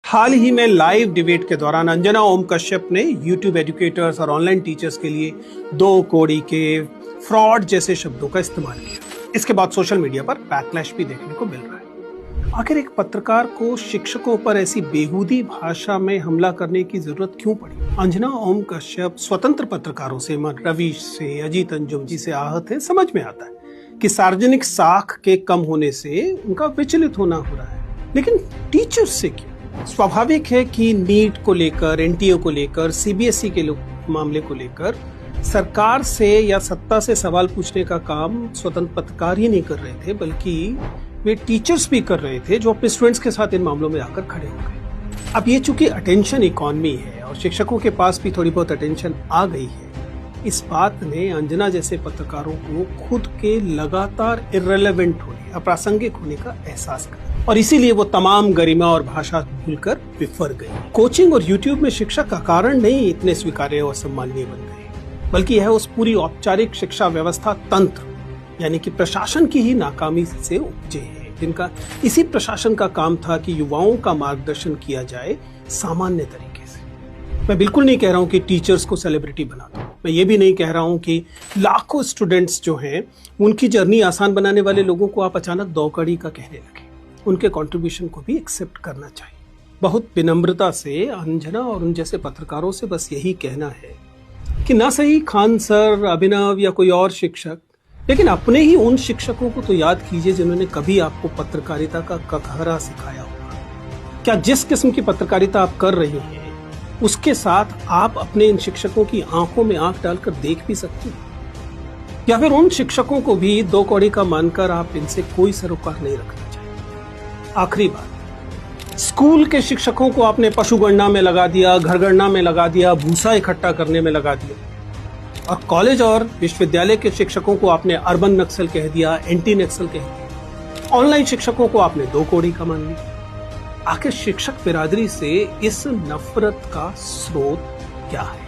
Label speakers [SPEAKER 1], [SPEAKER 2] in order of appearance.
[SPEAKER 1] हाल ही में live debate के दौरान अंजना ओम कश्यप ने यूट्यूब एजुकेटर्स और ऑनलाइन टीचर्स के लिए दो कौड़ी के फ्रॉड जैसे शब्दों का इस्तेमाल किया। इसके बाद सोशल मीडिया पर बैकलैश भी देखने को मिल रहा है। आखिर एक पत्रकार को शिक्षकों पर ऐसी बेहूदी भाषा में हमला करने की जरूरत क्यों पड़ी? अंजना ओम कश्यप स्वतंत्र पत्रकारों से, रवीश से, अजीत अंजुम जी से आहत है। समझ में आता है कि सार्वजनिक साख के कम होने से उनका विचलित होना हो रहा है, लेकिन टीचर्स से क्यों? स्वाभाविक है कि नीट को लेकर, एनटीए को लेकर, सीबीएसई के मामले को लेकर सरकार से या सत्ता से सवाल पूछने का काम स्वतंत्र पत्रकार ही नहीं कर रहे थे, बल्कि वे टीचर्स भी कर रहे थे जो अपने स्टूडेंट्स के साथ इन मामलों में आकर खड़े हो गए। अब ये चूंकि अटेंशन इकोनॉमी है और शिक्षकों के पास भी थोड़ी बहुत अटेंशन आ गई है, इस बात ने अंजना जैसे पत्रकारों को खुद के लगातार इर्रेलेवेंट होने, अप्रासंगिक होने का एहसास करा और इसीलिए वो तमाम गरिमा और भाषा भूलकर विफर गई। कोचिंग और यूट्यूब में शिक्षक का कारण नहीं इतने स्वीकार्य और सम्माननीय बन गए, बल्कि यह उस पूरी औपचारिक शिक्षा व्यवस्था तंत्र यानी कि प्रशासन की ही नाकामी से उपजे है, जिनका इसी प्रशासन का काम था कि युवाओं का मार्गदर्शन किया जाए सामान्य तरीके से। मैं बिल्कुल नहीं कह रहा हूं कि टीचर्स को सेलिब्रिटी बना दो। मैं ये भी नहीं कह रहा हूं कि लाखों स्टूडेंट्स जो हैं उनकी जर्नी आसान बनाने वाले लोगों को आप अचानक दो कड़ी का कहने लगे। उनके कंट्रीब्यूशन को भी एक्सेप्ट करना चाहिए। बहुत विनम्रता से अंजना और उन जैसे पत्रकारों से बस यही कहना है कि ना सही खान सर, अभिनव या कोई और शिक्षक, लेकिन अपने ही उन शिक्षकों को तो याद कीजिए जिन्होंने कभी आपको पत्रकारिता का ककहरा सिखाया होगा। क्या जिस किस्म की पत्रकारिता आप कर रही हैं उसके साथ आप अपने इन शिक्षकों की आंखों में आंख डालकर देख भी सकती हैं? या फिर उन शिक्षकों को भी दो कौड़ी का मानकर आप इनसे कोई सरोकार नहीं रखना? आखिरी बात, स्कूल के शिक्षकों को आपने पशुगणना में लगा दिया, घरगणना में लगा दिया, भूसा इकट्ठा करने में लगा दिया, और कॉलेज और विश्वविद्यालय के शिक्षकों को आपने अर्बन नक्सल कह दिया, एंटी नक्सल कह दिया, ऑनलाइन शिक्षकों को आपने दो कौड़ी का मान लिया। आखिर शिक्षक बिरादरी से इस नफरत का स्रोत क्या है?